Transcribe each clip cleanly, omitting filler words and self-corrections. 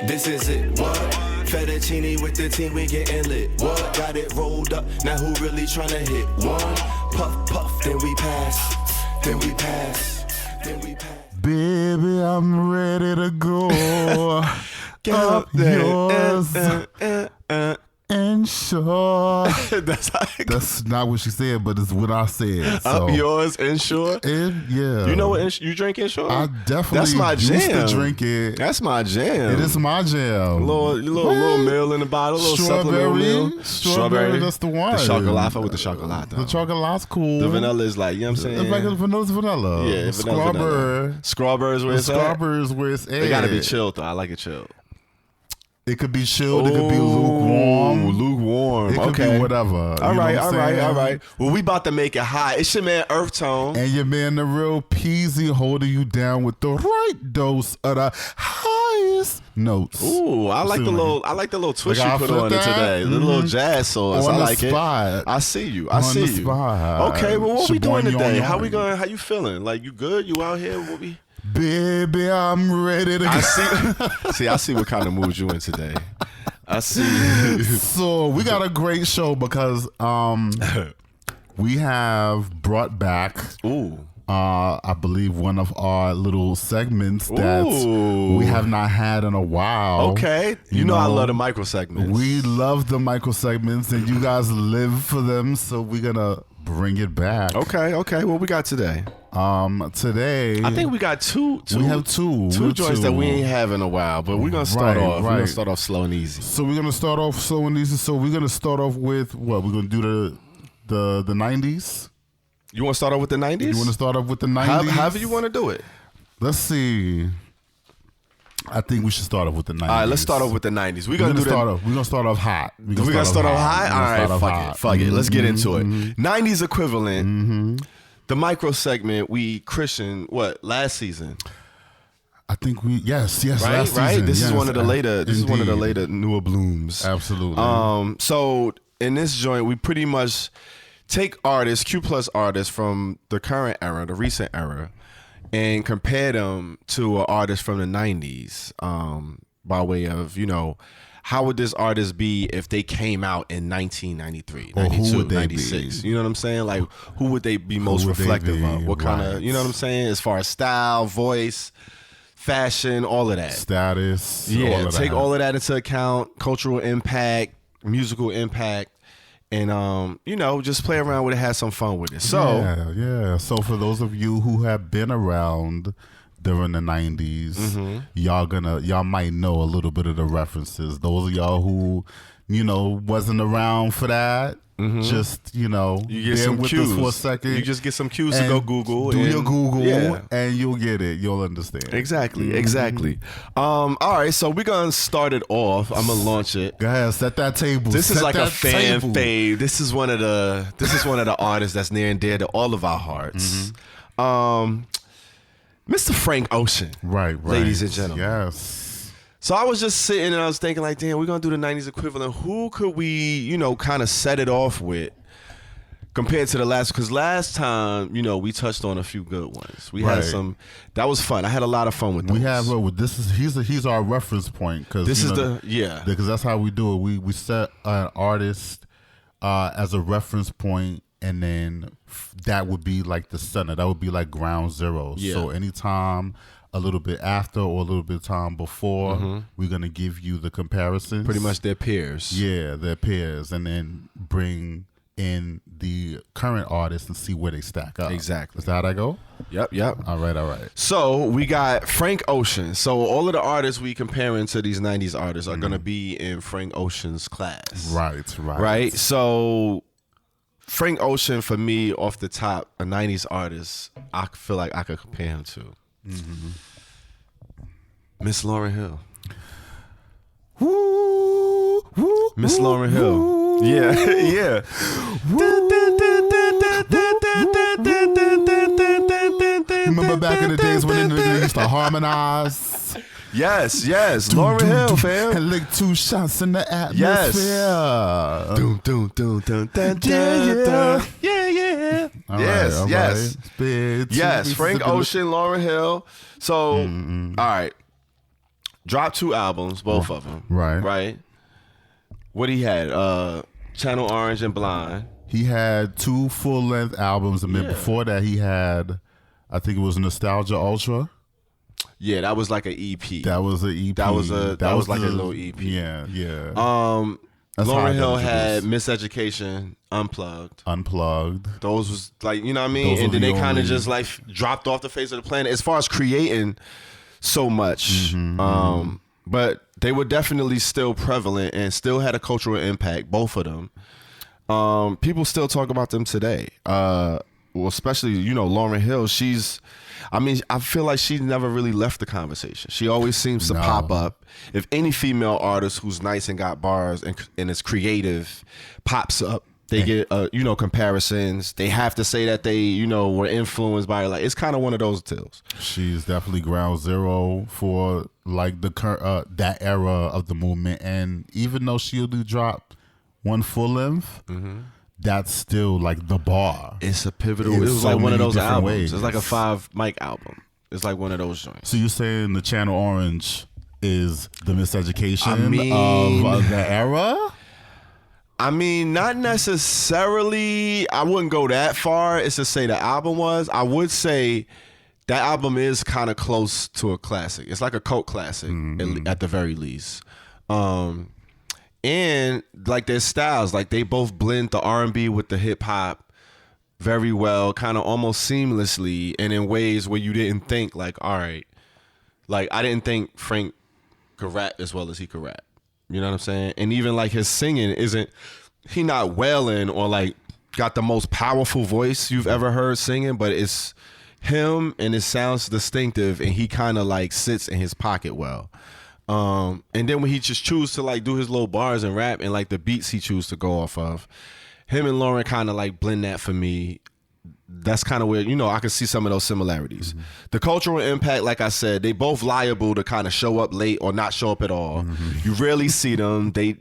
This is it, what? Fettuccine with the team, we getting lit. What? Got it rolled up, now who really tryna hit? One, puff, puff, then we pass. Then we pass. Then we pass. Baby, I'm ready to go. Get up there. yours and sure. That's not what she said, but it's what I said. So. Up yours, Ensure? Yeah. You know what you drink Ensure? I definitely That's my used jam. to drink it. That's my jam. It is my jam. Little meal in the bottle, little supplemental meal. Strawberry, that's the one. The chocolate with the chocolate. The chocolate's cool. The vanilla is like, you know what I'm saying? It's like a vanilla. Yeah, vanilla. Strawberries where it's at. Strawberries where it's at. They gotta be chilled though. I like it chilled. It could be chilled. It could be lukewarm. Lukewarm. It could be whatever. All right. Well, we about to make it hot. It's your man EarthTone. And your man, the real Peasy, holding you down with the right dose of the highest notes. Ooh, I like the little twist you put on it today. The little jazz sauce. I like it. I see you. Okay, well, what we doing today? How you feeling? Like, you good? You out here? What we... Baby, I'm ready to go. I see what kind of mood you in today. I see. So we got a great show because we have brought back I believe one of our little segments that we have not had in a while. Okay. You know I love the micro segments. We love the micro segments and you guys live for them, so we're gonna bring it back. Okay. What we got today? Today I think we got two. We have two joints that we ain't have in a while, but we're gonna start off. We're gonna start off slow and easy. So we're gonna start off slow and easy. So we're gonna start off with what? We're gonna do the 90s. You want to start off with the 90s? You want to start off with the 90s? However you want to do it. Let's see. I think we should start off with the 90s. All right, let's start off with the 90s. We're gonna start off hot. We're gonna start off hot. All right, fuck it. Let's get into it. 90s equivalent. The micro segment we christened last season. I think yes, right, last right. season. This yes, is one of the later. Indeed. This is one of the later newer blooms. Absolutely. So in this joint, we pretty much take artists, Q+ artists from the current era, the recent era, and compare them to an artist from the 90s. By way of how would this artist be if they came out in 1993, 92, 96? You know what I'm saying? Like, who would they be most reflective of? What kind of, you know what I'm saying? As far as style, voice, fashion, all of that. Status. Yeah, take all of that into account, cultural impact, musical impact, and, just play around with it, have some fun with it. So, yeah. So for those of you who have been around during the 90s, y'all might know a little bit of the references. Those of y'all who, wasn't around for that, just, you get bear some with cues us for a second. You just get some cues to go Google. Do your Google, and you'll get it. You'll understand. Exactly. All right, so we're going to start it off. I'm going to launch it. Go ahead, set that table. This is like a fan fave. This is one of the artists that's near and dear to all of our hearts. Mr. Frank Ocean. Right. Ladies and gentlemen. Yes. So I was just sitting and I was thinking like, damn, we're going to do the 90s equivalent. Who could we, kind of set it off with compared to the last? Because last time, we touched on a few good ones. We had some, that was fun. I had a lot of fun with those. We have, he's our reference point. Cause because that's how we do it. We set an artist as a reference point. And then that would be like the center. That would be like ground zero. Yeah. So anytime a little bit after or a little bit of time before, we're going to give you the comparisons. Pretty much their peers. Yeah, their peers. And then bring in the current artists and see where they stack up. Exactly. Is that how that go? Yep. All right. So we got Frank Ocean. So all of the artists we comparing to these 90s artists are going to be in Frank Ocean's class. Right. So Frank Ocean, for me, off the top, a 90s artist, I feel like I could compare him to Miss Lauryn Hill. Miss Lauryn Hill. Yeah. Remember back in the days when they used to harmonize? Yes. Lauryn Hill, fam. And lick 2 shots in the atmosphere. Yes. Yeah. All Yes. Right. Yes. Frank Ocean, Lauryn Hill. So, all right. dropped 2 albums, both of them. Right. What he had? Channel Orange and Blind. He had 2 full-length albums, and then before that he had, I think it was Nostalgia Ultra. Yeah, that was like an EP. That was an EP. That was like a little EP. Yeah. Lauryn Hill had Miseducation, Unplugged. Those was like, you know what I mean? And then they kind of just like dropped off the face of the planet as far as creating so much. But they were definitely still prevalent and still had a cultural impact, both of them. People still talk about them today. Well, especially, you know, Lauryn Hill, I feel like she never really left the conversation. She always seems to pop up. If any female artist who's nice and got bars and is creative pops up, they get, comparisons. They have to say that they, were influenced by her. Like, it's kind of one of those deals. She's definitely ground zero for like the that era of the movement. And even though she only dropped 1 full length, that's still like the bar. It's a pivotal. It was so like one of those albums. Ways. It's like a 5 mic album. It's like one of those joints. So you're saying the Channel Orange is the Miseducation of the era? I mean, not necessarily. I wouldn't go that far as to say the album was. I would say that album is kind of close to a classic. It's like a cult classic at the very least. And like their styles, like they both blend the R&B with the hip hop very well, kind of almost seamlessly, and in ways where you didn't think like, all right, like I didn't think Frank could rap as well as he could rap. You know what I'm saying? And even like his singing he not wailing or like got the most powerful voice you've ever heard singing, but it's him and it sounds distinctive, and he kind of like sits in his pocket well. And then when he just choose to like do his little bars and rap and like the beats he choose to go off of, him and Lauryn kind of like blend that for me. That's kind of where, I can see some of those similarities. The cultural impact, like I said, they both liable to kind of show up late or not show up at all. You rarely see them. They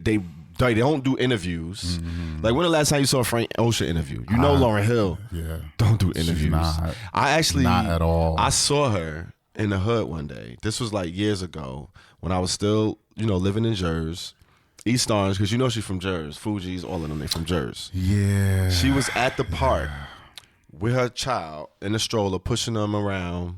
don't do interviews. Like, when the last time you saw a Frank Ocean interview? Lauryn Hill don't do interviews. Not at all. I saw her in the hood one day. This was like years ago when I was still, living in Jersey. East Orange, because she's from Jersey. Fuji's, all of them, they from Jersey. Yeah. She was at the park with her child in a stroller, pushing them around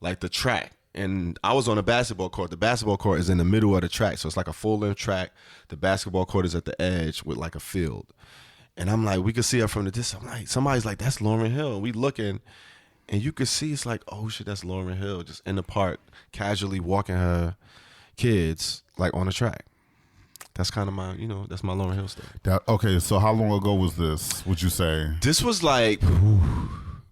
like the track. And I was on a basketball court. The basketball court is in the middle of the track, so it's like a full-length track. The basketball court is at the edge with like a field. And I'm like, we could see her from the distance. I'm like, somebody's like, that's Lauryn Hill. We looking, and you could see it's like, oh shit, that's Lauryn Hill, just in the park, casually walking her kids like on the track. That's kind of my, that's my Lauryn Hill story. Okay, so how long ago was this, would you say? This was like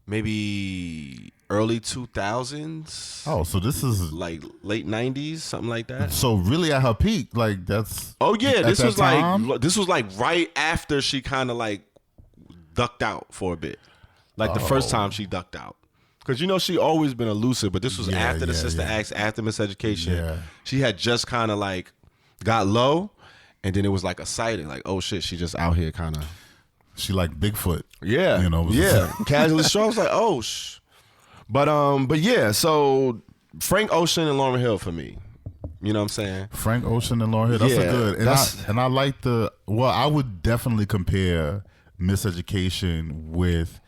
maybe early 2000s. Oh, so this is like late 90s, something like that. So really at her peak, like that's. Oh yeah, this was like right after she kind of like ducked out for a bit, like the first time she ducked out. Because she always been elusive, but this was after the Sister Acts, after Miseducation. Yeah. She had just kind of like got low. And then it was like a sighting, like, oh shit, she just out here kind of. She like Bigfoot. Yeah. Yeah. Casually strong. I was like, oh But yeah, so Frank Ocean and Lauryn Hill for me. You know what I'm saying? Frank Ocean and Lauryn Hill. That's a good. And I like I would definitely compare Miseducation with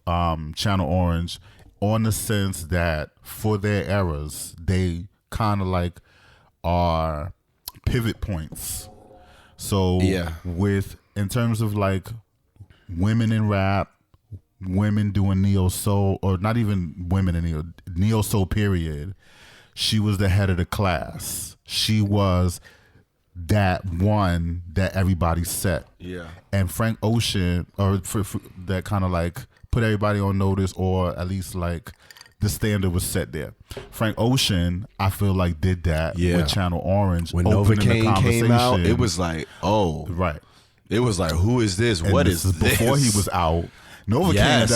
Channel Orange on the sense that for their eras, they kind of like are pivot points. So in terms of like women in rap, women doing neo soul, or not even women in neo soul period, she was the head of the class. She was that one that everybody set. Yeah. And Frank Ocean, or for that kind of like put everybody on notice, or at least like the standard was set there. Frank Ocean, I feel like, did that with Channel Orange. When Novocaine came out, it was like, oh. Right. It was like, who is this? And what is this? Before he was out. Novocaine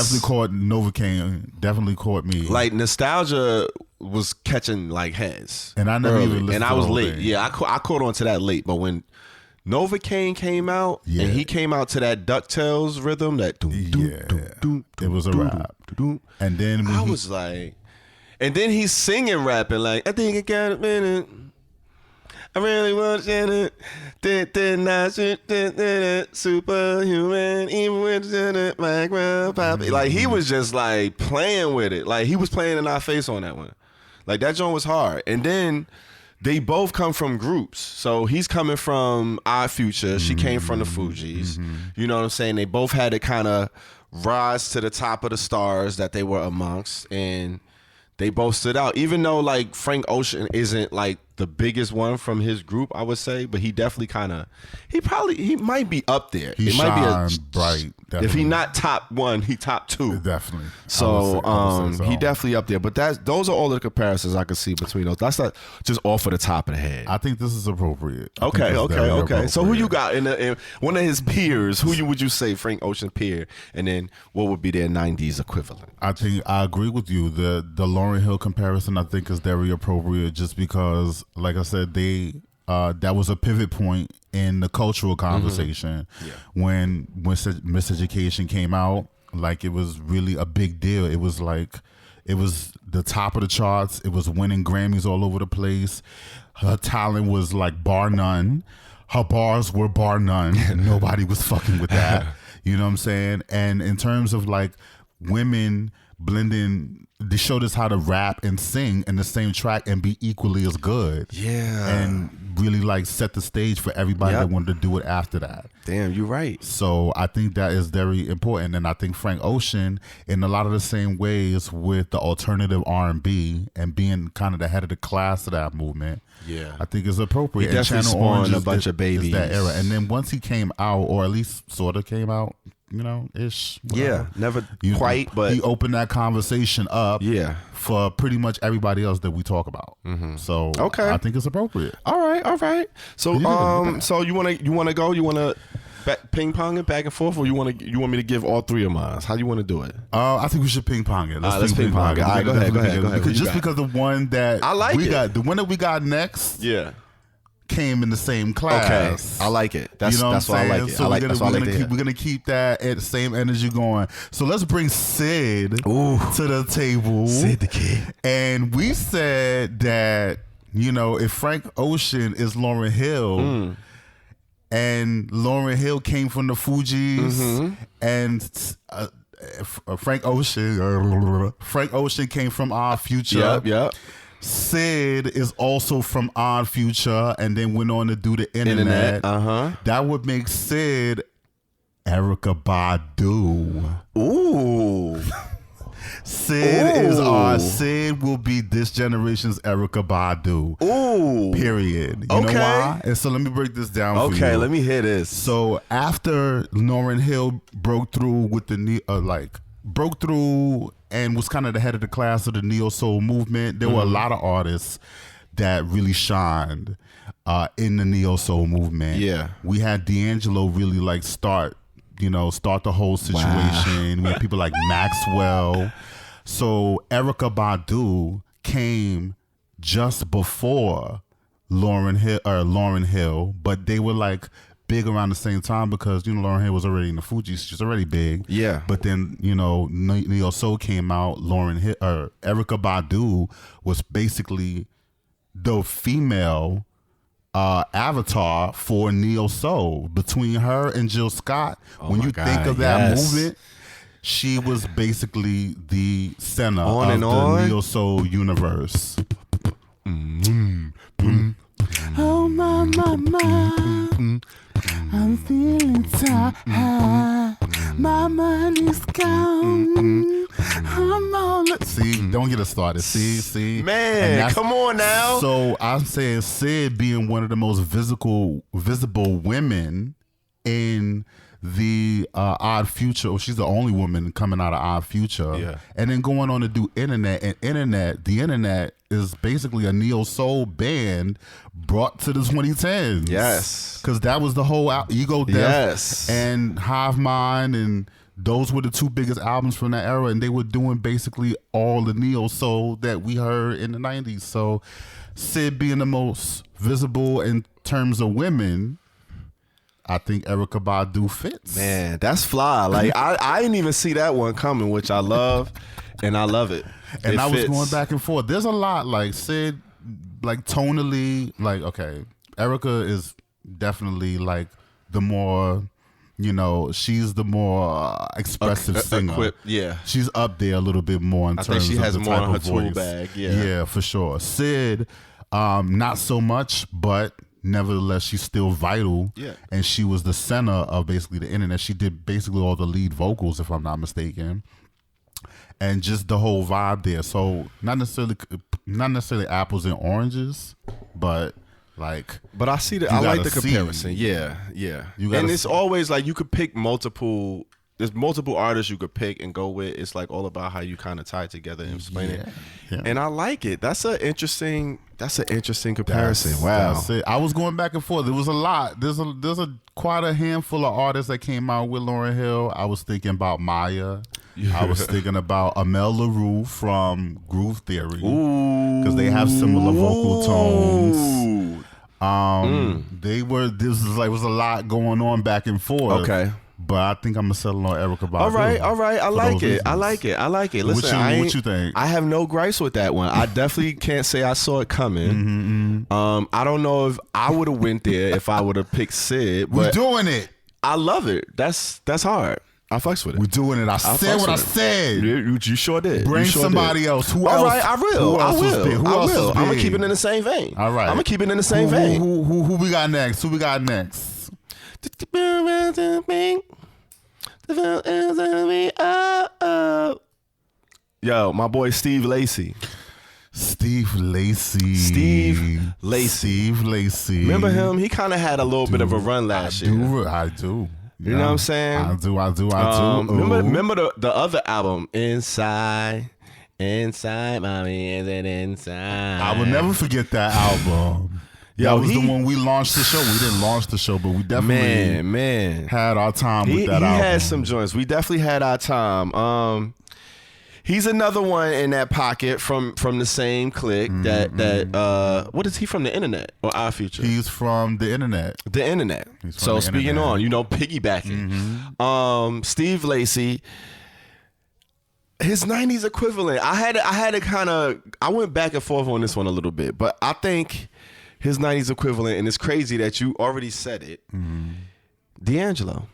definitely caught me. Like, Nostalgia was catching like heads. And I never even listened and I was late. Thing. Yeah, I caught on to that late. But when Novocaine came out, and he came out to that DuckTales rhythm, that it was a rap. And then I was like, and then he's singing, rapping like, I think I got a minute. I really want you superhuman, even with like he was just like playing with it. Like he was playing in our face on that one. Like that joint was hard. And then they both come from groups. So he's coming from Our Future. She came from the Fugees. You know what I'm saying? They both had to kind of rise to the top of the stars that they were amongst, and they both stood out. Even though like Frank Ocean isn't like the biggest one from his group, I would say, but he definitely he might be up there. He shined bright. Definitely. If he not top one, he top two. Definitely. So, he definitely up there. But those are all the comparisons I could see between those. That's not just off of the top of the head. I think this is appropriate. Okay. So who you got in one of his peers? Would you say Frank Ocean peer? And then what would be their 90s equivalent? I think I agree with you. The Lauryn Hill comparison I think is very appropriate, just because, like I said, that was a pivot point in the cultural conversation. When Miseducation came out. Like it was really a big deal. It was the top of the charts. It was winning Grammys all over the place. Her talent was like bar none. Her bars were bar none. Nobody was fucking with that. You know what I'm saying? And in terms of like women blending, they showed us how to rap and sing in the same track and be equally as good. Yeah. And really like set the stage for everybody that wanted to do it after that. Damn, you're right. So I think that is very important. And I think Frank Ocean, in a lot of the same ways with the alternative R&B and being kind of the head of the class of that movement, I think is appropriate. He definitely spawned a bunch of babies. That era. And then once he came out, or at least sort of came out, you know, ish. Whatever. Yeah, never quite, but he opened that conversation up. For pretty much everybody else that we talk about. So I think it's appropriate. All right. So so you wanna go? You wanna ping pong it back and forth, or you want me to give all three of mine? How do you want to do it? I think we should ping pong it. Let's ping pong it. All right, go ahead. Because the one that the one that we got next. Came in the same class. Okay, I like it. That's why I like it. So we're gonna keep that same energy going. So let's bring Sid to the table. Sid the Kid. And we said that, you know, if Frank Ocean is Lauryn Hill, and Lauryn Hill came from the Fugees, and Frank Ocean came from Our Future. Yep. Sid is also from Odd Future and then went on to do the internet. That would make Sid Erykah Badu. Ooh. Sid will be this generation's Erykah Badu. Ooh. Period. You know why? And so let me break this down for you. Okay, let me hear this. So after Lauryn Hill broke through with the and was kind of the head of the class of the neo soul movement, there were a lot of artists that really shined in the neo soul movement. Yeah, we had D'Angelo really like start the whole situation. We had people like Maxwell. So Erykah Badu came just before Lauryn Hill, but they were like big around the same time because, you know, Lauryn Hill was already in the Fugees. She's already big. Yeah. But then, you know, Neo Soul came out. Erykah Badu was basically the female avatar for Neo Soul. Between her and Jill Scott, when you think of that movement, she was basically the center of the Neo Soul universe. Oh my, I'm feeling tired. My money's gone. I'm on. See, don't get us started. See, man, come on now. So I'm saying Sid being one of the most visible women in the Odd Future. Well, she's the only woman coming out of Odd Future, and then going on to do internet. And the internet is basically a neo soul band brought to the 2010s. Yes, because that was the whole Ego Death and Hive Mind, and those were the two biggest albums from that era, and they were doing basically all the neo soul that we heard in the 90s. So Sid being the most visible in terms of women, I think Erykah Badu fits. Man, that's fly. Like I didn't even see that one coming, which I love, and I love it. And I was going back and forth. There's a lot like Sid, like tonally, like okay, Erica is definitely like the more, she's the more expressive singer. Yeah. She's up there a little bit more in terms of the type of voice. I think she has more in her tool bag. Yeah, for sure. Sid, not so much, but nevertheless, she's still vital. Yeah. And she was the center of basically the internet. She did basically all the lead vocals, if I'm not mistaken. And just the whole vibe there. So not necessarily apples and oranges, but like. But I see that. I like the comparison. Yeah. And it's always like you could pick multiple. There's multiple artists you could pick and go with. It's like all about how you kind of tie it together and explain it. Yeah. And I like it. That's an interesting comparison. Wow. That's it. I was going back and forth. There was a lot. There's quite a handful of artists that came out with Lauryn Hill. I was thinking about Maya. Yeah. I was thinking about Amel LaRue from Groove Theory because they have similar vocal tones. There was a lot going on back and forth. Okay. But I think I'm gonna settle on Erykah Badu. All right. I like it. Listen, what you think? I have no gripes with that one. I definitely can't say I saw it coming. I don't know if I would have went there if I would have picked Sid. We're doing it. I love it. That's hard. I fucks with it. We're doing it. I said what I said. You sure did. Bring somebody else. Who else? All right, I will. I'm gonna keep it in the same vein. All right. I'm gonna keep it in the same vein. Who we got next? Yo, my boy Steve Lacy. Steve Lacy. Remember him? He kind of had a little bit of a run last year. I do. You know what I'm saying? I do. Remember the other album, Inside, Mommy, and then Inside. I will never forget that album. That was the one we launched the show. We didn't launch the show, but we definitely had our time with that album. He had some joints. We definitely had our time. He's another one in that pocket from the same clique that what is he from, the internet or Our Future? He's from the internet. The internet. So speaking on, piggybacking. Steve Lacy, his 90s equivalent. I had to kind of, I went back and forth on this one a little bit, but I think his 90s equivalent, and it's crazy that you already said it, D'Angelo.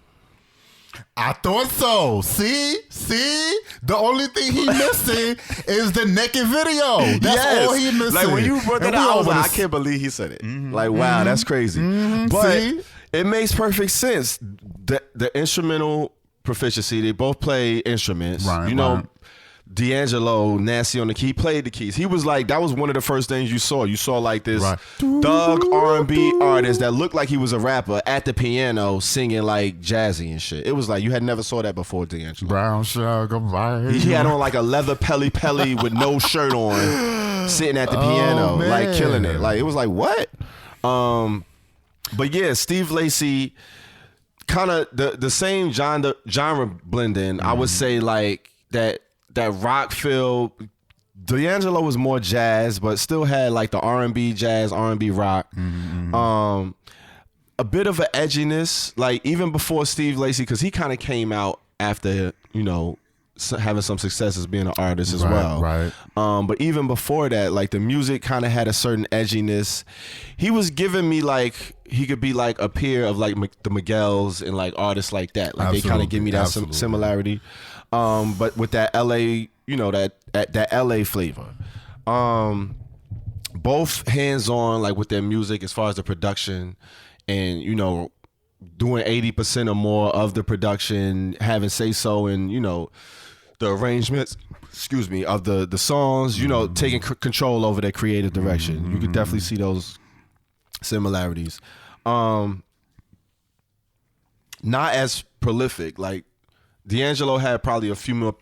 I thought so. See? The only thing he missing is the naked video. That's all he missing. Like when you brought that out, I was like, I can't believe he said it. Like, wow, that's crazy. But it makes perfect sense. The instrumental proficiency, they both play instruments. Right, D'Angelo, Nasty on the key, played the keys. He was like, that was one of the first things you saw. You saw like this thug R&B artist that looked like he was a rapper at the piano singing like jazzy and shit. It was like, you had never saw that before, D'Angelo. Brown sugar, he had on like a leather pelly with no shirt on, sitting at the piano, like killing it. Like, it was like, what? But yeah, Steve Lacy, kind of the same genre blending. I would say like that rock feel. D'Angelo was more jazz, but still had like the R&B jazz, R&B rock. A bit of an edginess, like even before Steve Lacy, because he kind of came out after, having some success as being an artist as well. Right. But even before that, like the music kind of had a certain edginess. He was giving me like, he could be like a peer of like the Miguels and like artists like that. Like they kind of give me that similarity. But with that LA, that LA flavor. Both hands-on, like with their music as far as the production and, doing 80% or more of the production, having say-so and, the arrangements, of the songs, taking control over their creative direction. You could definitely see those similarities. Not as prolific, like D'Angelo had probably a few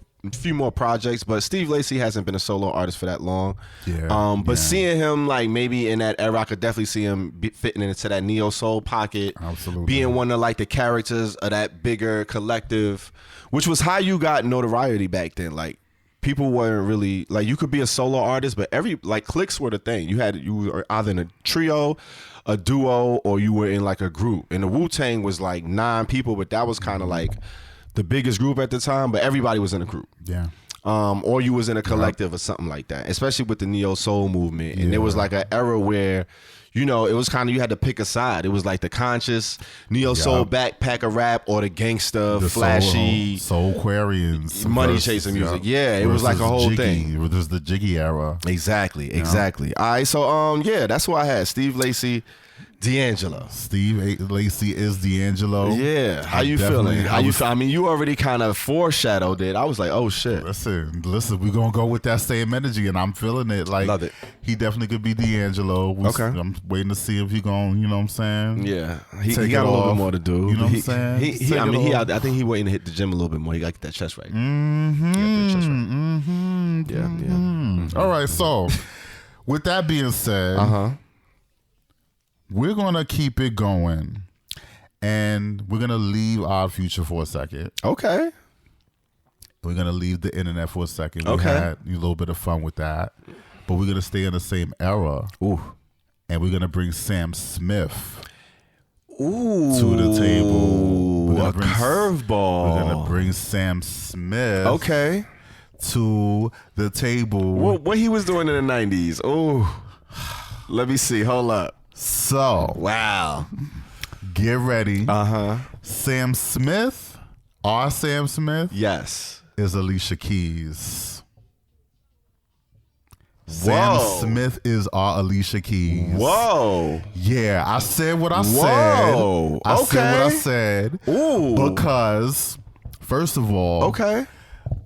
more projects, but Steve Lacy hasn't been a solo artist for that long. But seeing him like maybe in that era, I could definitely see him fitting into that neo soul pocket. Absolutely. Being one of like the characters of that bigger collective, which was how you got notoriety back then. Like people weren't really like, you could be a solo artist, but cliques were the thing. You were either in a trio, a duo, or you were in like a group. And the Wu-Tang was like 9 people, but that was kind of like the biggest group at the time, but everybody was in a group. Yeah. Or you was in a collective or something like that, especially with the neo soul movement. And there was like an era where you know, it was kind of, you had to pick a side. It was like the conscious neo soul backpacker rap or the gangster, the flashy Soulquarians, money chasing music. Yeah, it was like a whole thing. It was the Jiggy era. Exactly. All right, so that's what I had. Steve Lacy, D'Angelo. Steve Lacy is D'Angelo. Yeah. How you feeling? I mean, you already kind of foreshadowed it. I was like, oh shit. Listen, we're gonna go with that same energy, and I'm feeling it. Like, love it. He definitely could be D'Angelo. Okay. I'm waiting to see if he gonna, you know what I'm saying? Yeah. He got a little bit more to do. You know what I'm saying? I think he waiting to hit the gym a little bit more. He got to get that chest right. All right, so with that being said, we're gonna keep it going, and we're gonna leave our future for a second. Okay. We're gonna leave the internet for a second. We had a little bit of fun with that, but we're gonna stay in the same era. Ooh. And we're gonna bring Sam Smith to the table. We're gonna curveball. We're gonna bring Sam Smith. Okay. To the table. What he was doing in the 90s? Oh, let me see. Hold up. So, wow. Get ready. Sam Smith, our Sam Smith, yes, is Alicia Keys. Sam Smith is our Alicia Keys. Whoa. Yeah, I said what I said. I said what I said. Ooh. Because, first of all,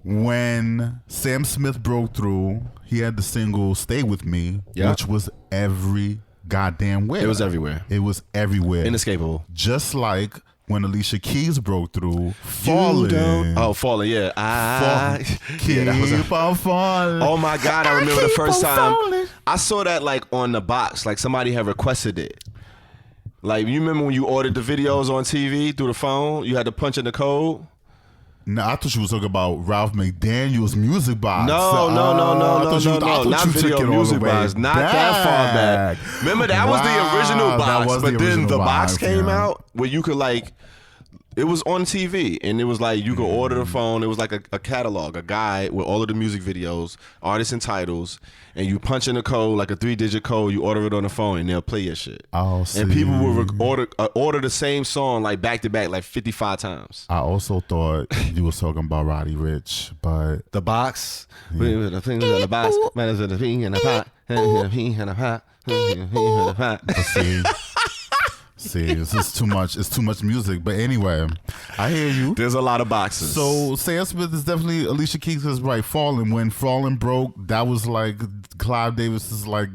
when Sam Smith broke through, he had the single "Stay With Me," which was every goddamn where. It was everywhere. It was everywhere. Inescapable. Just like when Alicia Keys broke through, Falling. Falling, yeah. Keep on falling. Oh my God, I remember the first time I saw that, like, on the box. Like, somebody had requested it. Like, you remember when you ordered the videos on TV through the phone? You had to punch in the code? No, I thought you was talking about Ralph McDaniel's music box. No. Not video music box. Not that far back. Remember, that was the original box, but then the box came out where you could, like, it was on TV, and it was like you could order the phone. It was like a catalog, a guide with all of the music videos, artists and titles, and you punch in a code, like a 3-digit code. You order it on the phone, and they'll play your shit. And people would order the same song like back to back, like 55 times. I also thought you was talking about Roddy Ricch, but the box, the thing in the box, man, is the thing in the pot, and the pot. See, this is too much. It's too much music. But anyway, I hear you. There's a lot of boxes. So Sam Smith is definitely Alicia Keys is right. Falling, when Falling broke, that was like Clive Davis's like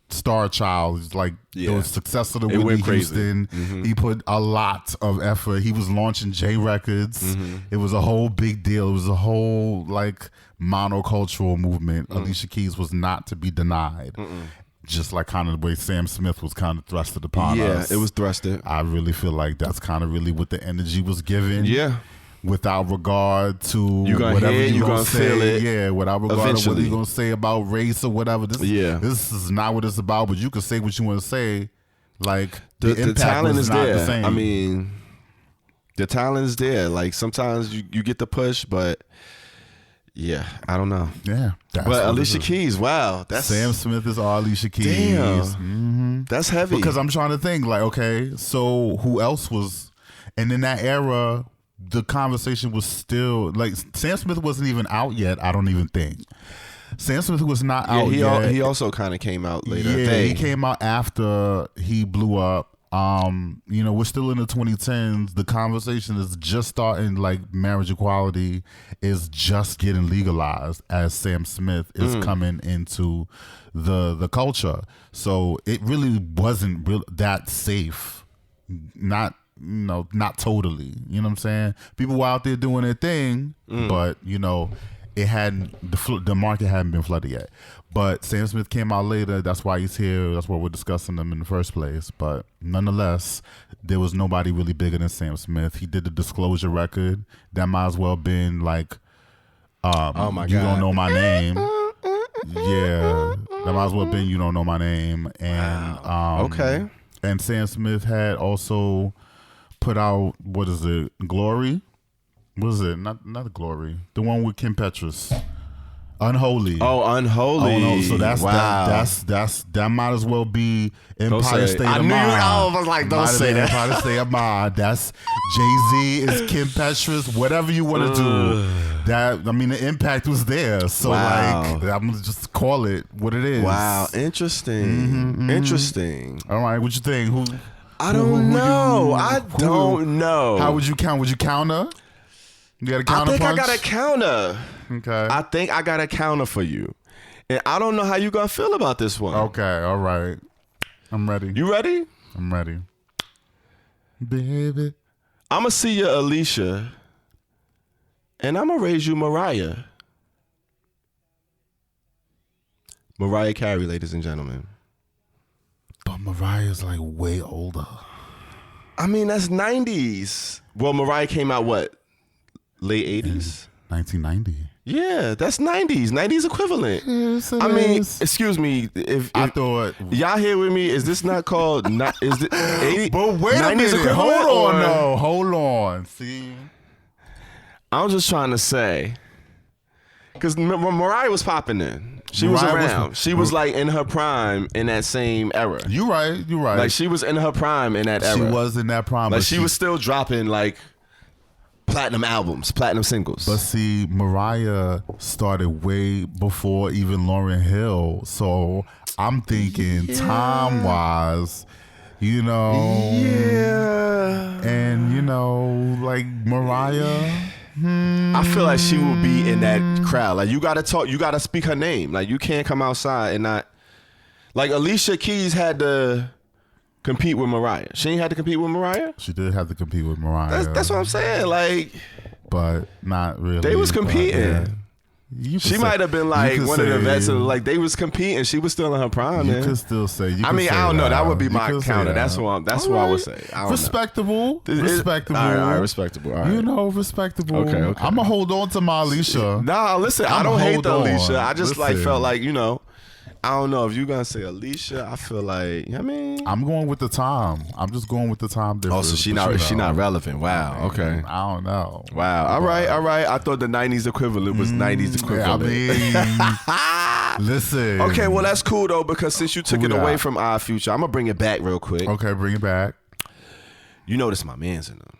star child. It's like it was successor to Whitney Houston. He put a lot of effort. He was launching J Records. It was a whole big deal. It was a whole like monocultural movement. Alicia Keys was not to be denied. Just like kind of the way Sam Smith was kind of thrusted upon us. Yeah, it was thrusted. I really feel like that's kind of really what the energy was given. Yeah. Without regard to whatever you're going to feel it. Yeah, without regard to what you're going to say about race or whatever. This is not what it's about, but you can say what you want to say. Like, the impact talent is not there. The same. I mean, the talent is there. Like, sometimes you get the push, but... yeah, I don't know. Yeah. But Alicia Keys, wow. Sam Smith is all Alicia Keys. Damn. That's heavy. Because I'm trying to think, like, okay, so who else was... And in that era, the conversation was still... Like, Sam Smith wasn't even out yet, I don't even think. Sam Smith was not out yet. He also kind of came out later. Yeah, he came out after he blew up. You know, we're still in the 2010s. The conversation is just starting, like marriage equality is just getting legalized as Sam Smith is coming into the culture. So it really wasn't that safe. Not totally. You know what I'm saying? People were out there doing their thing, but you know, it hadn't the market hadn't been flooded yet. But Sam Smith came out later. That's why he's here. That's why we're discussing him in the first place. But nonetheless, there was nobody really bigger than Sam Smith. He did the Disclosure record. That might as well have been like, oh my God, You Don't Know My Name. Yeah, that might as well have been You Don't Know My Name. And okay. And Sam Smith had also put out, what is it, Glory? What is it? Not Glory. The one with Kim Petras. Unholy. Oh, Unholy. Oh no, so that's wow. That might as well be Empire State of Mind. I was like, don't say that. Empire State of Mind. That's Jay-Z, is Kim Petras, whatever you want to do. That, I mean, the impact was there. So like, I'm gonna just call it what it is. Wow, interesting. Interesting. All right, what you think? I don't know. I don't know. How would you count? Would you counter? You got a counter? I think I got a counter. Okay. I think I got a counter for you. And I don't know how you gonna feel about this one. Okay, all right. I'm ready. You ready? I'm ready. Baby. I'm gonna see you, Alicia. And I'm gonna raise you, Mariah. Mariah Carey, ladies and gentlemen. But Mariah's like way older. I mean, that's 90s. Well, Mariah came out what? Late 80s? 1990. Yeah, that's 90s. 90s equivalent. Yes, I mean, excuse me. If I thought y'all here with me, is this not called? Is it 80? But wait a minute. Hold on, no. Hold on. See, I'm just trying to say, because Mariah was popping in. She was around. She was like in her prime in that same era. You right. Like she was in her prime in that era. She was in that prime. Like she was still dropping like platinum albums, platinum singles. But see, Mariah started way before even Lauryn Hill. So I'm thinking time-wise, you know. Yeah. And, you know, like Mariah. I feel like she will be in that crowd. Like you gotta talk, you gotta speak her name. Like you can't come outside and not. Like Alicia Keys had to compete with Mariah. She ain't had to compete with Mariah. She did have to compete with Mariah. That's what I'm saying. Like, but not really. They was competing. Yeah. She might have been like one of the vets. Like they was competing. She was still in her prime. You man. could still say. I mean, I don't know. That would be my counter. That's what. That's what I would say. Respectable. Respectable. All right, respectable. All right. You know, respectable. Okay. I'm gonna hold on to my Alicia. Nah, listen. I don't hate the Alicia. I just Listen. like felt like, you know. I don't know if you gonna say Alicia. I feel like, I mean, I'm going with the time. I'm just going with the time difference. Oh, so she not relevant. Wow. Okay. I don't know. Wow. All right. I thought the 90s equivalent was 90s equivalent. I mean, listen. Okay, well that's cool though, because since you took it away from our future, I'm gonna bring it back real quick. Okay, bring it back. You notice my man's in them.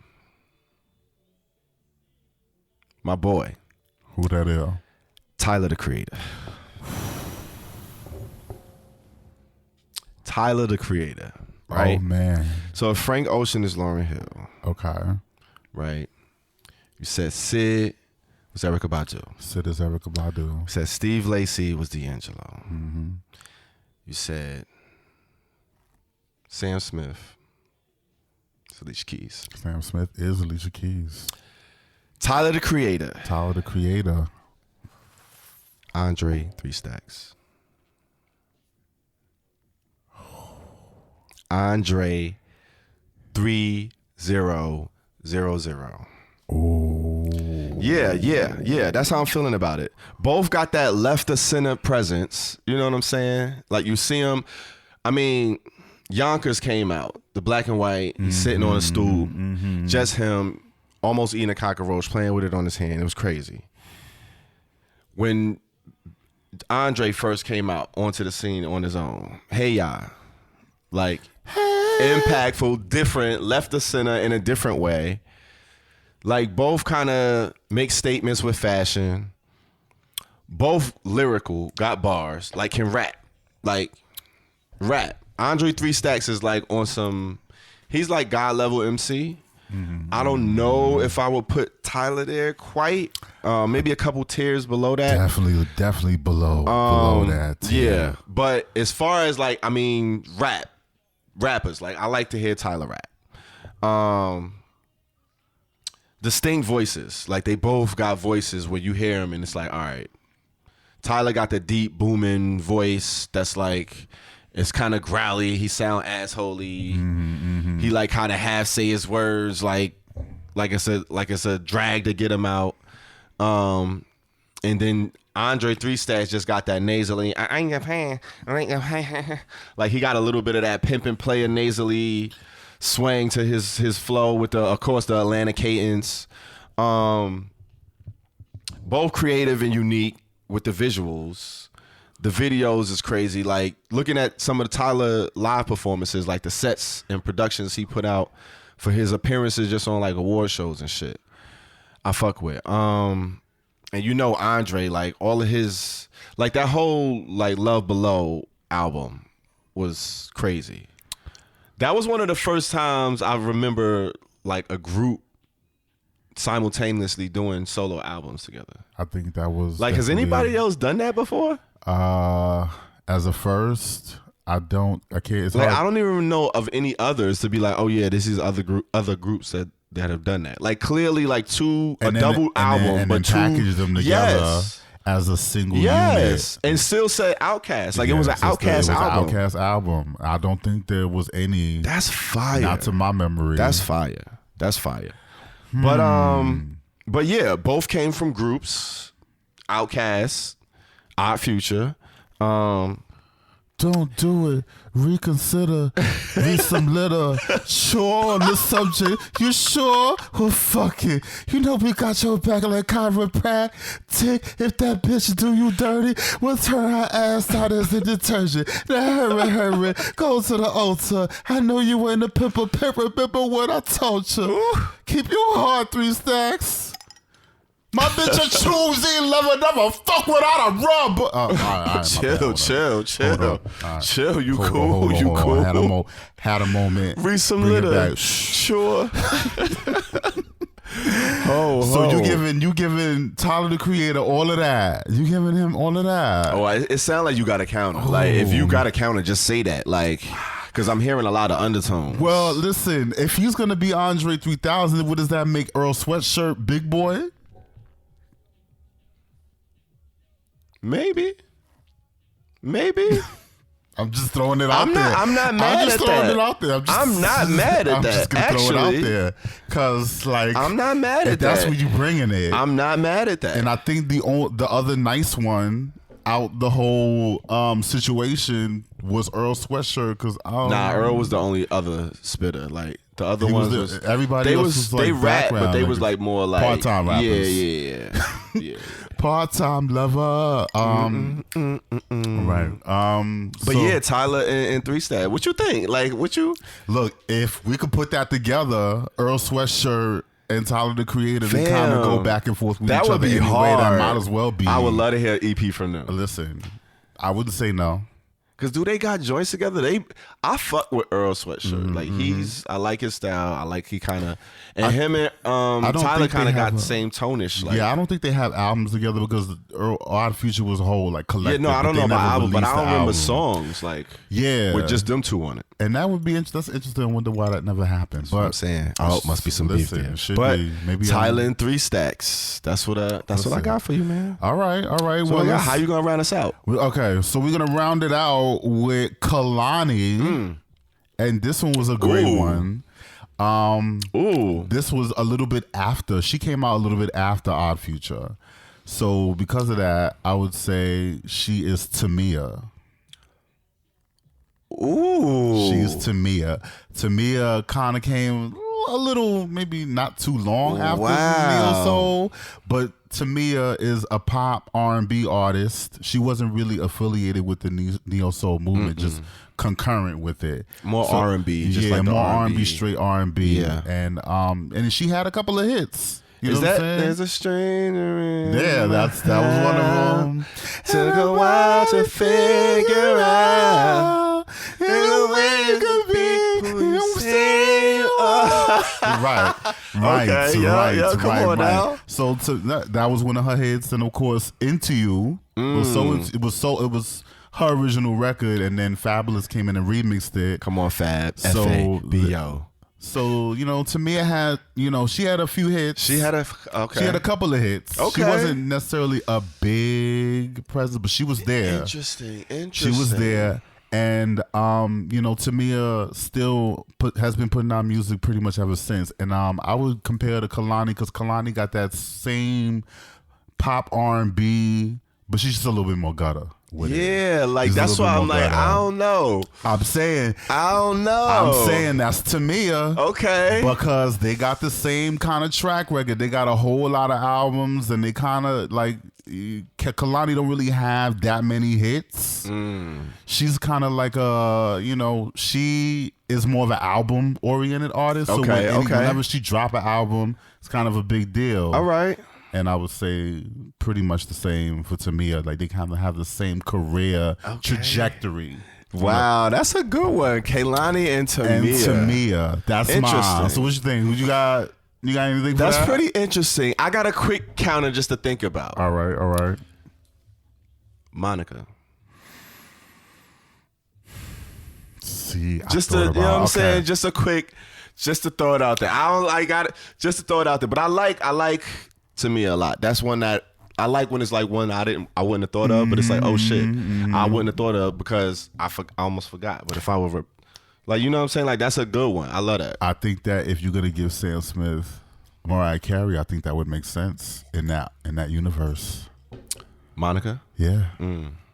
My boy. Who that is? Tyler the Creator. Tyler the Creator, right? Oh man. So if Frank Ocean is Lauryn Hill, okay, right? You said Sid was Erykah Badu. Sid is Erykah Badu. You said Steve Lacy was D'Angelo. Mm-hmm. You said Sam Smith is Alicia Keys. Sam Smith is Alicia Keys. Tyler the Creator. Tyler the Creator. Andre 3 Stacks. Andre 3000. Oh. Yeah. That's how I'm feeling about it. Both got that left of center presence. You know what I'm saying? Like you see them. I mean, Yonkers came out, the black and white. He's sitting on a stool, just him, almost eating a cockroach, playing with it on his hand. It was crazy. When Andre first came out onto the scene on his own, hey y'all, like impactful, different, left of center in a different way. Like both kind of make statements with fashion. Both lyrical, got bars, like can rap. Like rap. Andre 3 Stacks is like on some, he's like God level MC. I don't know if I would put Tyler there quite. Maybe a couple tiers below that. Definitely below that. Yeah. But as far as like, I mean, rappers, like I like to hear Tyler rap. Distinct voices, like they both got voices where you hear them and it's like, all right, Tyler got the deep booming voice that's like, it's kind of growly. He sound assholey. He like kind of half say his words like it's a drag to get him out. And then Andre 3 Stacks just got that nasally. I ain't gonna like he got a little bit of that pimp and player nasally swang to his flow with the, of course, the Atlanta cadence. Both creative and unique. with the visuals. The videos is crazy. Like looking at some of the Tyler live performances, like the sets and productions he put out for his appearances just on like award shows and shit. I fuck with. And you know Andre, like all of his, like that whole like Love Below album was crazy. That was one of the first times I remember like a group simultaneously doing solo albums together. I think that was like, has anybody else done that before? As a first, I can't. It's like, hard. I don't even know of any others to be like, oh yeah, this is other groups that have done that. Like clearly, like double album, but two package them together as a single unit. And still say Outkast. Like it was an Outkast album. Outkast album. I don't think there was any. That's fire. Not to my memory. That's fire. But yeah, both came from groups. Outkast, Odd Future. Don't do it. Reconsider. Read some litter. Sure on the subject. You sure? Well, fuck it. You know we got your back like chiropractic. If that bitch do you dirty, we'll turn her ass out as a detergent. Now hurry. Go to the altar. I know you ain't a pimple. Remember what I told you. Ooh. Keep your heart 3 stacks. My bitch a choosy lover, never fuck without a rub. Chill. You cool. Had a moment. Read some litter. Sure. So you giving Tyler the Creator all of that? You giving him all of that? Oh, it sounds like you got a counter. Like if you got a counter, just say that. Like. Because I'm hearing a lot of undertones. Well, listen, if he's going to be Andre 3000, what does that make Earl Sweatshirt Big Boy? Maybe. I'm just throwing it out there. I'm not mad at that. I'm not mad at that. I'm just going to throw it out there. Because, like, I'm not mad at that. That's what you bringing it. I'm not mad at that. And I think the other nice one out the whole situation was Earl Sweatshirt. Because Earl was the only other spitter. Like, the other ones was everybody else was like they rap, but they niggas. was like more like part-time rappers. Yeah. Part-time lover. Right. But yeah, Tyler and 3 Stack. What you think? Like, look? If we could put that together, Earl Sweatshirt and Tyler the Creator, they kind of go back and forth with each other. That would be anyway, hard. That might as well be. I would love to hear an EP from them. Listen, I wouldn't say no. Cause do they got joints together? I fuck with Earl Sweatshirt. Like I like his style. I like he kind of, and him and Tyler kind of got the same tone-ish. Like, I don't think they have albums together because Odd Future was a whole like collective. Yeah, no, I don't know about albums, but I don't remember songs like with just them two on it. And that would be that's interesting. I wonder why that never happened. That's what I'm saying. Oh, must be some beef there. But maybe Tyler and 3 Stacks. That's what I got for you, man. All right. So well, how you gonna round us out? Okay, so we're gonna round it out with Kalani, and this one was a great one. This was a little bit after. She came out a little bit after Odd Future. So because of that, I would say she is Tamia. She's Tamia. Tamia kind of came a little, maybe not too long after Neo Soul, but Tamia is a pop R&B artist. She wasn't really affiliated with the Neo Soul movement, just concurrent with it. More R&B, just like more R&B. R&B, straight R&B. Yeah. And she had a couple of hits. You know what I'm saying? There's a stranger in that was one of them. Took a while to figure out the way you could be who you say you are. Right. Come on now. So that was one of her hits, and of course, Into You. It was her original record, and then Fabulous came in and remixed it. Come on, Fab. So F-A-B-O. So, Tamia had, she had a few hits. She had a couple of hits. Okay. She wasn't necessarily a big presence, but she was there. Interesting. She was there. And, Tamia still has been putting out music pretty much ever since. And I would compare to Kalani because Kalani got that same pop R&B, but she's just a little bit more gutter. Like that's why I'm like, I don't know. I'm saying that's Tamia. Okay. Because they got the same kind of track record. They got a whole lot of albums, and they kind of like Kehlani don't really have that many hits. She's kind of like she is more of an album oriented artist. So whenever she drop an album, it's kind of a big deal. All right. And I would say pretty much the same for Tamia. Like they kind of have the same career trajectory. Wow, that's a good one. Kehlani and Tamia. That's mine. So what you think? You got anything for that? That's pretty interesting. I got a quick counter just to think about. All right. Monica. See, just to, you know what I'm saying? Just to throw it out there. I got it just to throw it out there. But I like Tamia a lot. That's one that I like when it's like one I wouldn't have thought of, but it's like, oh shit, I wouldn't have thought of because I almost forgot. But if I were like, you know what I'm saying? Like that's a good one. I love that. I think that if you're gonna give Sam Smith Mariah Carey, I think that would make sense in that universe. Monica? Yeah.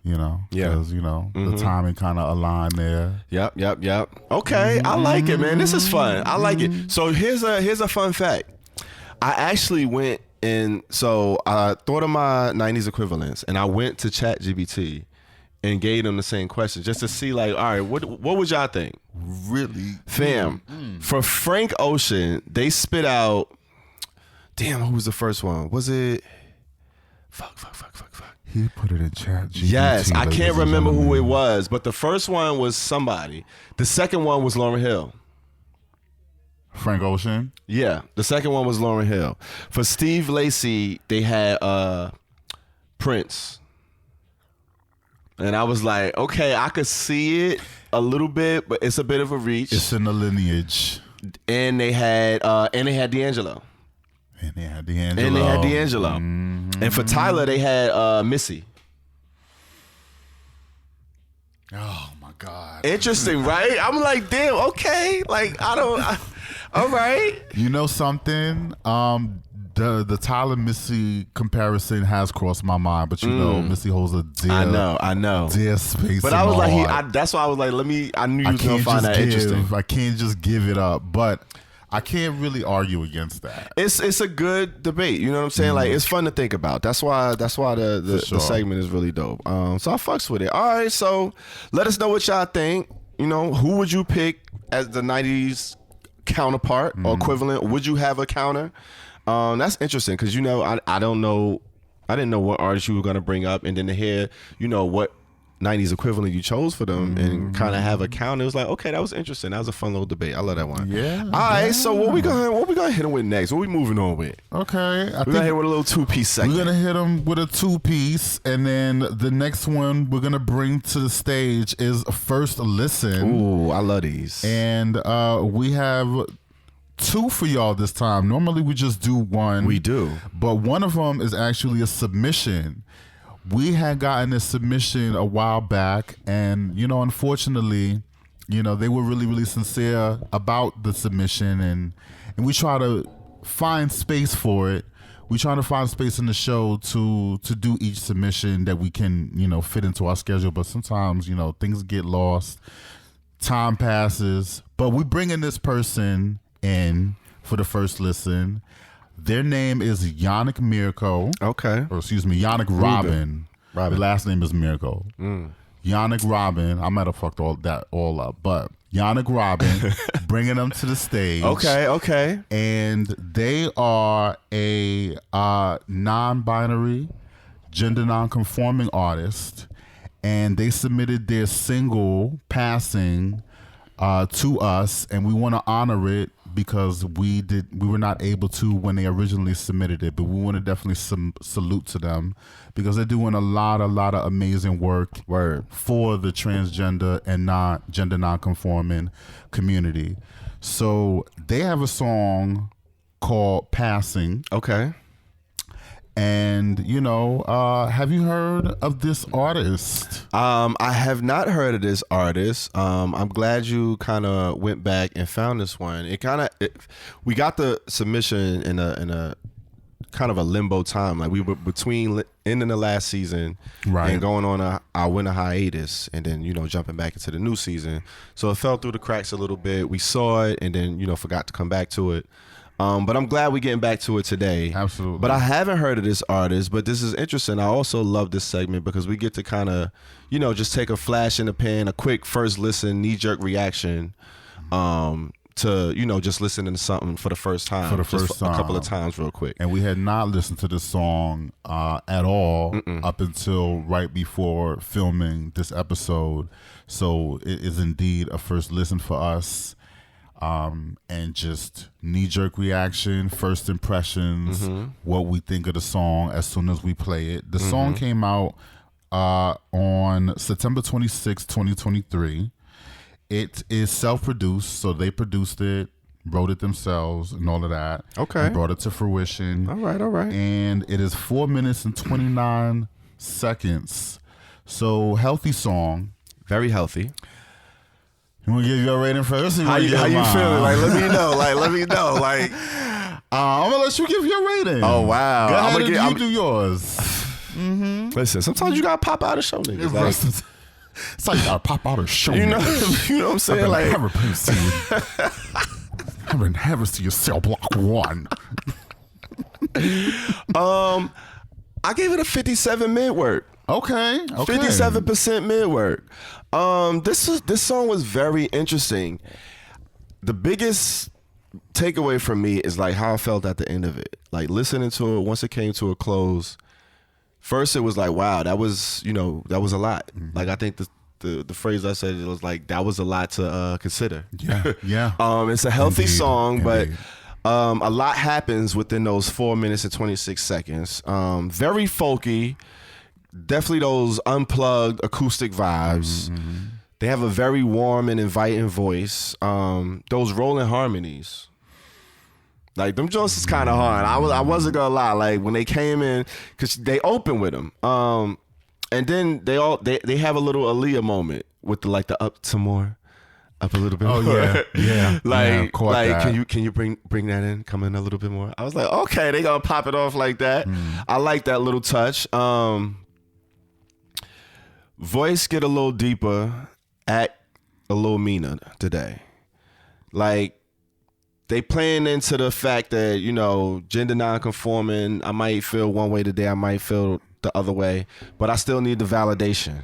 Because the timing kind of aligned there. Yep. Okay, I like it, man. This is fun. I like it. So here's a fun fact. I actually went and so I thought of my 90s equivalents, and I went to ChatGPT and gave them the same question just to see, like, all right, what would y'all think? Really? Fam, for Frank Ocean, they spit out, damn, who was the first one? Was it, fuck. He put it in ChatGPT. Yes, I can't remember who it was, but the first one was somebody. The second one was Lauryn Hill. Frank Ocean? Yeah, the second one was Lauryn Hill. For Steve Lacy, they had Prince. And I was like, okay, I could see it a little bit, but it's a bit of a reach. It's in the lineage. And they had D'Angelo. And they had D'Angelo. Mm-hmm. And for Tyler, they had Missy. Oh my God. Interesting, right? I'm like, damn, okay. Like, all right. You know something? The Tyler Missy comparison has crossed my mind, but Missy holds a dear, I know, dear space. But I was like, that's why I was like, I knew you was gonna find that interesting. I can't just give it up, but I can't really argue against that. It's a good debate. You know what I'm saying? Like, it's fun to think about. That's why the segment is really dope. So I fucks with it. All right, so let us know what y'all think. You know, who would you pick as the 90s counterpart or equivalent? Would you have a counter? That's interesting because I didn't know what artist you were gonna bring up, and then to hear what 90s equivalent you chose for them and kind of have a count. It was like, okay, that was interesting. That was a fun little debate. I love that one. Yeah. All right. So what we gonna hit them with next? What we moving on with? Okay. We're gonna hit with a little 2-piece segment. We're gonna hit them with a 2-piece, and then the next one we're gonna bring to the stage is First Listen. Ooh, I love these. And we have 2 for y'all this time. Normally we just do 1. We do. But one of them is actually a submission. We had gotten a submission a while back, and unfortunately, they were really, really sincere about the submission, and we try to find space for it. We try to find space in the show to do each submission that we can, fit into our schedule. But sometimes, things get lost, time passes. But we bringing this person in for the First Listen. Their name is Yannick Mirko. Okay. Or excuse me, Yannick Robin. The last name is Mirko. Yannick Robin. I might have fucked all up, but Yannick Robin, bringing them to the stage. Okay. And they are a non-binary, gender non-conforming artist, and they submitted their single "Passing" to us, and we want to honor it because we were not able to when they originally submitted it, but we want to definitely salute to them because they're doing a lot of amazing work for the transgender and gender non-conforming community. So they have a song called "Passing." Okay. And have you heard of this artist? I have not heard of this artist. I'm glad you kind of went back and found this one. We got the submission in a kind of a limbo time. Like we were between ending the last season and going on our winter hiatus, and then jumping back into the new season. So it fell through the cracks a little bit. We saw it and then forgot to come back to it. But I'm glad we're getting back to it today. Absolutely. But I haven't heard of this artist, but this is interesting. I also love this segment because we get to kind of, just take a flash in the pan, a quick first listen, knee-jerk reaction to, just listening to something for the first time. For the first time. A couple of times real quick. And we had not listened to this song at all up until right before filming this episode. So it is indeed a first listen for us. And just knee-jerk reaction, first impressions, what we think of the song as soon as we play it. The song came out on September 26, 2023. It is self-produced, so they produced it, wrote it themselves, and all of that. Okay. And brought it to fruition. All right. And it is 4 minutes and 29 seconds. So, healthy song. Very healthy. You want to give your rating first? How you feeling? Like, let me know. Like, I'm gonna let you give your rating. Oh wow! Go ahead and do yours. Listen, sometimes you gotta pop out and show niggas. Like, it's like you gotta pop out and show you know niggas. What I'm saying? Like, Harvest to your cell block 1. I gave it a 57 mid work. Okay. 57% mid work. This song was very interesting. The biggest takeaway from me is like how I felt at the end of it. Like listening to it once it came to a close. First, it was like, wow, that was a lot. Like I think the phrase I said, it was like that was a lot to consider. Yeah. It's a healthy song, but a lot happens within those 4 minutes and 26 seconds. Very folky. Definitely those unplugged acoustic vibes. They have a very warm and inviting voice. Those rolling harmonies, like them joints is kind of hard. I wasn't gonna lie. Like when they came in, cause they open with them, and then they have a little Aaliyah moment with the up some more, up a little bit. Oh more. yeah. Can you bring that in? Come in a little bit more. I was like, okay, they gonna pop it off like that. I like that little touch. Voice get a little deeper, act a little meaner today. Like they playing into the fact that, gender non-conforming, I might feel one way today, I might feel the other way, but I still need the validation.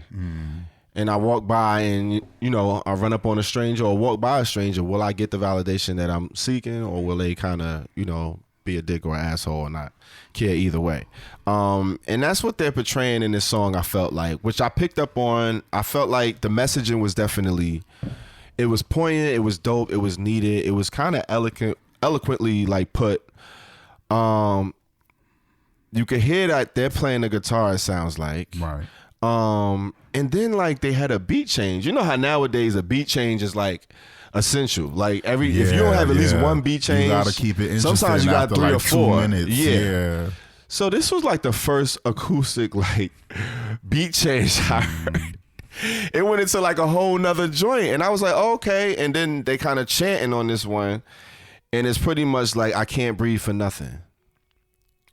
And I walk by and, I run up on a stranger or walk by a stranger, will I get the validation that I'm seeking, or will they kind of, be a dick or an asshole or not care either way? And that's what they're portraying in this song, I felt like, which I picked up on. I felt like the messaging was definitely, it was poignant, it was dope, it was needed, it was kind of eloquently like put. You could hear that they're playing the guitar, it sounds like. Right. And then like they had a beat change. You know how nowadays a beat change is like essential. Like if you don't have at least one beat change, you gotta keep it interesting. Sometimes you got 3 like or 4 minutes. Yeah. So this was like the first acoustic like beat change I heard. It went into like a whole nother joint, and I was like, okay. And then they kind of chanting on this one, and it's pretty much like I can't breathe for nothing.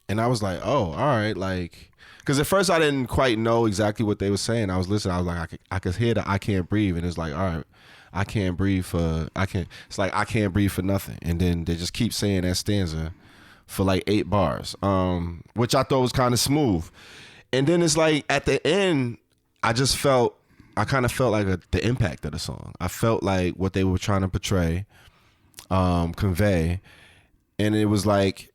And I was like, oh, all right, like, because at first I didn't quite know exactly what they were saying. I was listening. I was like, I could hear the I can't breathe, and it's like, all right. It's like I can't breathe for nothing. And then they just keep saying that stanza for like 8 bars, which I thought was kind of smooth. And then it's like at the end, I kind of felt like the impact of the song. I felt like what they were trying to portray, convey. And it was like,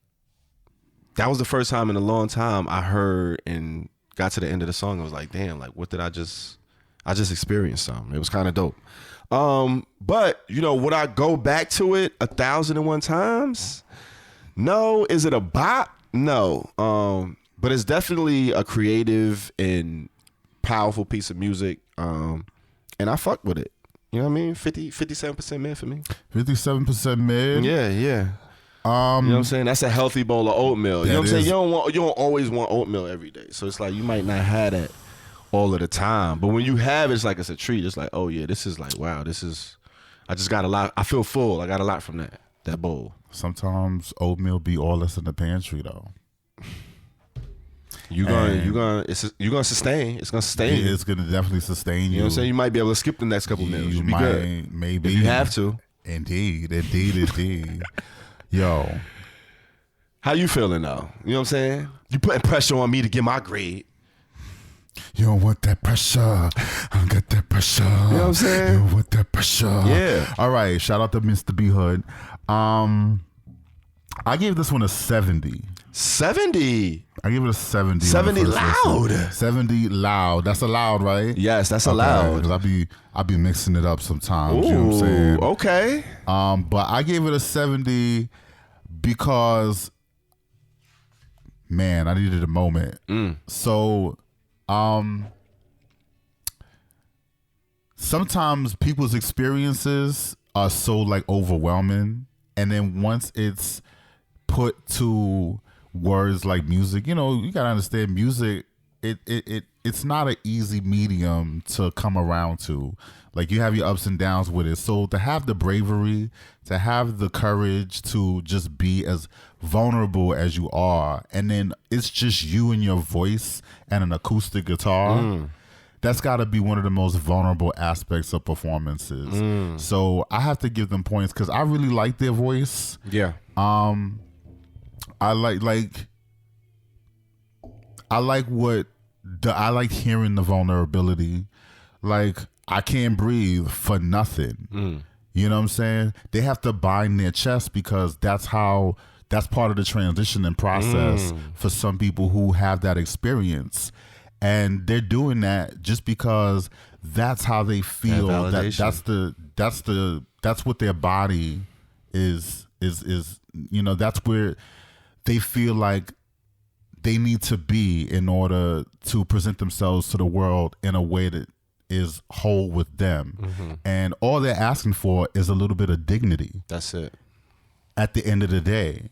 that was the first time in a long time I heard and got to the end of the song. I was like, damn, like what did I just experienced something. It was kind of dope. But would I go back to it 1,001 times? No. Is it a bop? No. But it's definitely a creative and powerful piece of music. And I fucked with it. You know what I mean? 57% mid for me. 57% mid. Yeah. You know what I'm saying? That's a healthy bowl of oatmeal. You know what I'm saying? You don't always want oatmeal every day. So it's like you might not have that all of the time, but when you have it, it's like it's a treat. It's like, oh yeah, this is like, wow, I just got a lot. I feel full. I got a lot from that bowl. Sometimes oatmeal be all that's in the pantry though. You're gonna sustain. It's gonna sustain. It's gonna definitely sustain you. You know what I'm saying? You might be able to skip the next couple meals. You might, maybe if you have to. Indeed. Yo. How you feeling though? You know what I'm saying? You putting pressure on me to get my grade. You don't want that pressure. I got that pressure. You know what I'm saying? You don't want that pressure. Yeah. All right. Shout out to Mr. B Hood. I gave this one a 70. 70. I give it a 70. 70 loud. 70 loud. That's a loud, right? Yes, that's a loud. Because I be mixing it up sometimes. Ooh, you know what I'm saying? Okay. But I gave it a 70 because, man, I needed a moment. So, sometimes people's experiences are so like overwhelming, and then once it's put to words like music, you know, you gotta understand music. It's not an easy medium to come around to. Like, you have your ups and downs with it. So to have the bravery, to have the courage to just be as vulnerable as you are, and then it's just you and your voice and an acoustic guitar. That's got to be one of the most vulnerable aspects of performances. So I have to give them points because I really like their voice. Yeah. I like hearing the vulnerability. Like, I can't breathe for nothing. You know what I'm saying? They have to bind their chest because that's part of the transitioning process for some people who have that experience. And they're doing that just because that's how they feel. That's what their body is, you know, that's where they feel like they need to be in order to present themselves to the world in a way that is whole with them. And all they're asking for is a little bit of dignity. That's it. At the end of the day.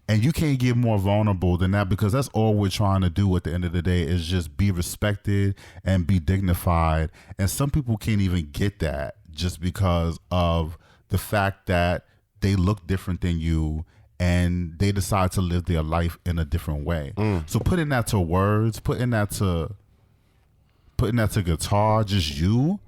And you can't get more vulnerable than that, because that's all we're trying to do at the end of the day is just be respected and be dignified. And some people can't even get that just because of the fact that they look different than you and they decide to live their life in a different way. So putting that to words, putting that to guitar, just you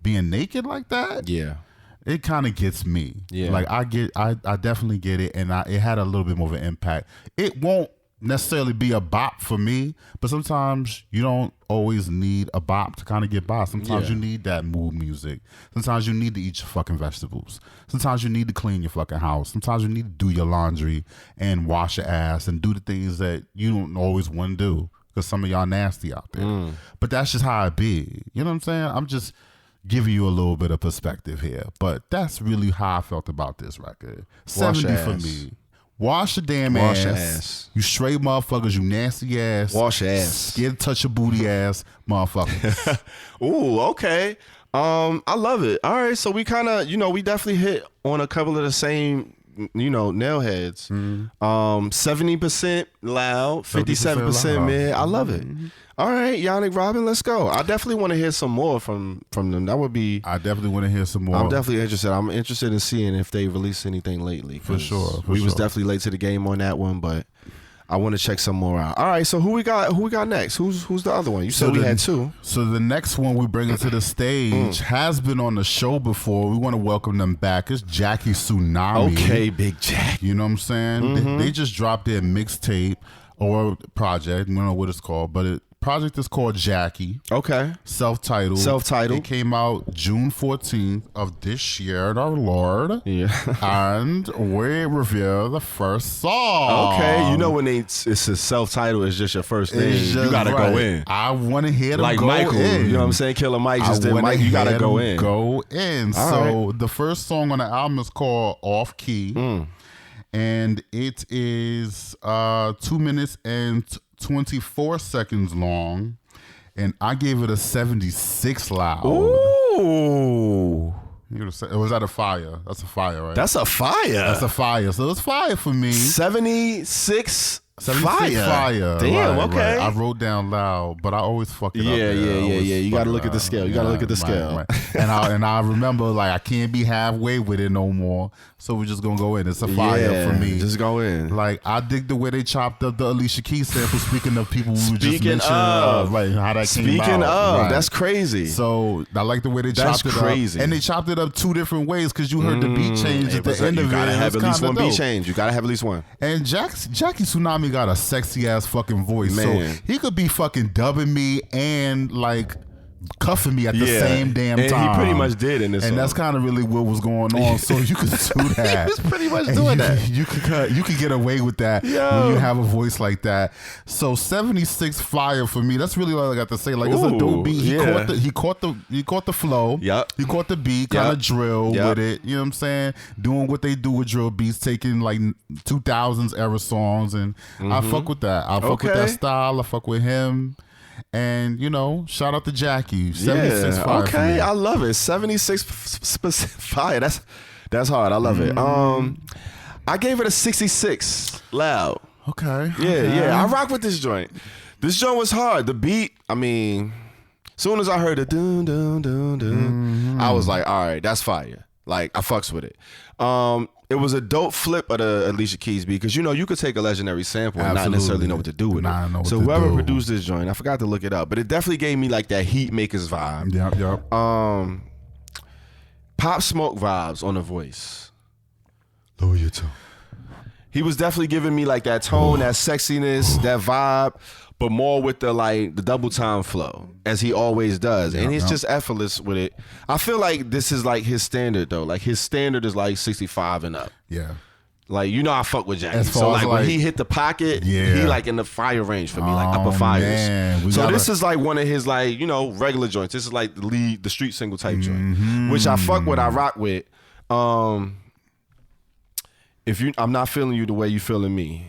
being naked like that. Yeah. It kind of gets me. Yeah. Like, I definitely get it, and it had a little bit more of an impact. It won't necessarily be a bop for me, but sometimes you don't always need a bop to kind of get by. Sometimes you need that mood music. Sometimes you need to eat your fucking vegetables. Sometimes you need to clean your fucking house. Sometimes you need to do your laundry and wash your ass and do the things that you don't always want to do because some of y'all nasty out there. But that's just how it be. You know what I'm saying? I'm just giving you a little bit of perspective here, but that's really how I felt about this record. 70 for me. Wash your damn ass. Wash your ass. You straight motherfuckers, you nasty ass. Wash your ass. Scared to touch your booty ass motherfuckers. Ooh, okay. I love it. All right, so we kind of, we definitely hit on a couple of the same, nail heads. 70% loud, 57% mid. I love it. All right, Yannick Robin, let's go. I definitely want to hear some more from them. That would be. I definitely want to hear some more. I'm definitely interested. I'm interested in seeing if they release anything lately. For sure. We was definitely late to the game on that one, but I want to check some more out. All right, so who we got next? Who's the other one? You said we had two. So the next one we bring to the stage has been on the show before. We want to welcome them back. It's Jackie Tsunami. Okay, Big Jack. You know what I'm saying? They just dropped their mixtape or project. I don't know what it's called, but project is called Jackie. Okay. Self-titled. It came out June 14th of this year, our Lord. Yeah. And we reveal the first song. Okay. When it's a self-titled, it's just your first name. You got to go in. I want to hear them like go Michael, in. You know what I'm saying? Killer Mike just did Mike. You got to go in. Go in. All so right. the first song on the album is called Off Key. And it is 2 minutes and 24 seconds long, and I gave it a 76 loud. Ooh. Was that a fire? That's a fire, right? That's a fire. That's a fire. So it's fire for me. 76 fire. Damn, okay. I wrote down loud, but I always fuck it up. Yeah. You gotta look at the scale. You gotta look at the scale. Right. And I remember like I can't be halfway with it no more. So we're just gonna go in. It's a fire for me. Just go in. Like I dig the way they chopped up the Alicia Keys sample. Speaking of people who just mentioned how that came out. That's crazy. So I like the way they chopped it up. And they chopped it up two different ways because you heard the beat change at the end of it. You gotta have at least one beat change. You gotta have at least one. And Jackie Tsunami got a sexy ass fucking voice, man. So he could be fucking dubbing me and like cuffing me at the same damn time. And he pretty much did in this song. And that's kind of really what was going on. So you could do that. He was pretty much doing that. You could get away with that when you have a voice like that. So 76 fire for me. That's really all I got to say. Like it's a dope beat. He caught the flow. Yep. He caught the beat. Kind of drill with it. You know what I'm saying? Doing what they do with drill beats, taking like 2000s era songs, and I fuck with that. I fuck with that style. I fuck with him. And shout out to Jackie. 76 fire. Okay, for me. I love it. 76 fire. That's hard. I love it. I gave it a 66 loud. Okay. Yeah. I rock with this joint. This joint was hard. The beat, I mean, soon as I heard the dun dun dun dun, I was like, all right, that's fire. Like I fucks with it. It was a dope flip of the Alicia Keys beat because you could take a legendary sample and not necessarily know what to do with it. So whoever produced this joint, I forgot to look it up, but it definitely gave me like that Heat Makers vibe. Yep. Pop Smoke vibes on the voice. Lower your tone. He was definitely giving me like that tone, that sexiness, that vibe, but more with the double time flow, as he always does. And he's just effortless with it. I feel like this is like his standard though. Like his standard is like 65 and up. Yeah. Like, I fuck with Jackie. So like when he hit the pocket, he like in the fire range for me, like upper fires. So this is like one of his like, regular joints. This is like the street single type joint, which I fuck with, I rock with. I'm not feeling you the way you feeling me.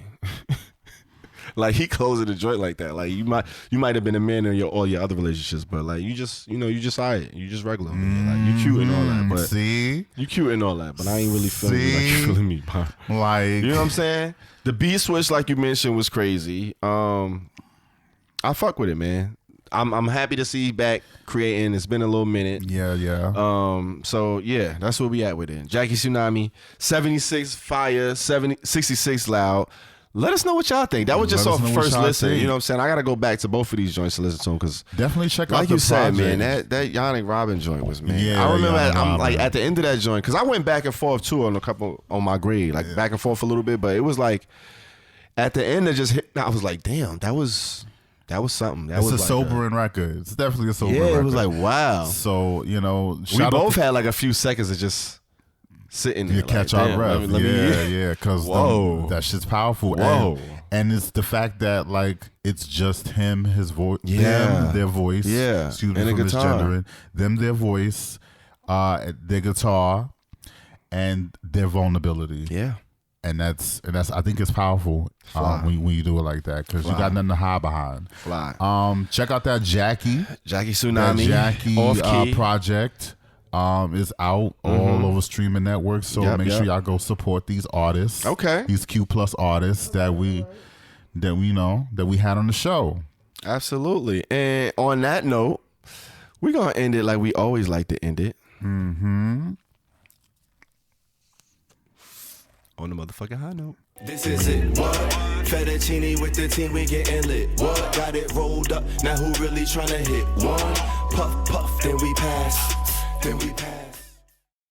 Like he closing the joint like that. Like you might have been a man in all your other relationships, but like you just alright. You just regular. Like you cute and all that. But you cute and all that. But I ain't really feeling you like you feeling me. Like you know what I'm saying? The beat switch, like you mentioned, was crazy. I fuck with it, man. I'm happy to see you back creating. It's been a little minute. Yeah. So yeah, that's where we at with it. Jackie Tsunami, 76 fire, 66 loud. Let us know what y'all think. That was just our first listen. You know what I'm saying? I got to go back to both of these joints to listen to them because definitely check out like you said, man, that Yannick Robin joint was, man. Yeah, I remember I'm like at the end of that joint because I went back and forth too on my grade, like back and forth a little bit, but it was like at the end it just hit. I was like, damn, that was something. It's a sobering record. It's definitely a sobering record. Yeah, it was like, wow. So, we both had like a few seconds of just sitting there. You catch our breath. Because that shit's powerful. Whoa. And it's the fact that like it's just him, his voice, their voice. Yeah. Excuse me and for misgendering. Them, their voice, their guitar, and their vulnerability. Yeah. And that's I think it's powerful when you do it like that because you got nothing to hide behind. Check out that Jackie Tsunami, Jackie project is out all over streaming networks. So make sure y'all go support these artists. Okay, these Q+ artists that we had on the show. Absolutely. And on that note, we're gonna end it like we always like to end it. On the motherfucking high note. This is it. What? Fettuccine with the team, we getting lit. What? Got it rolled up. Now who really tryna hit? One puff, puff, then we pass.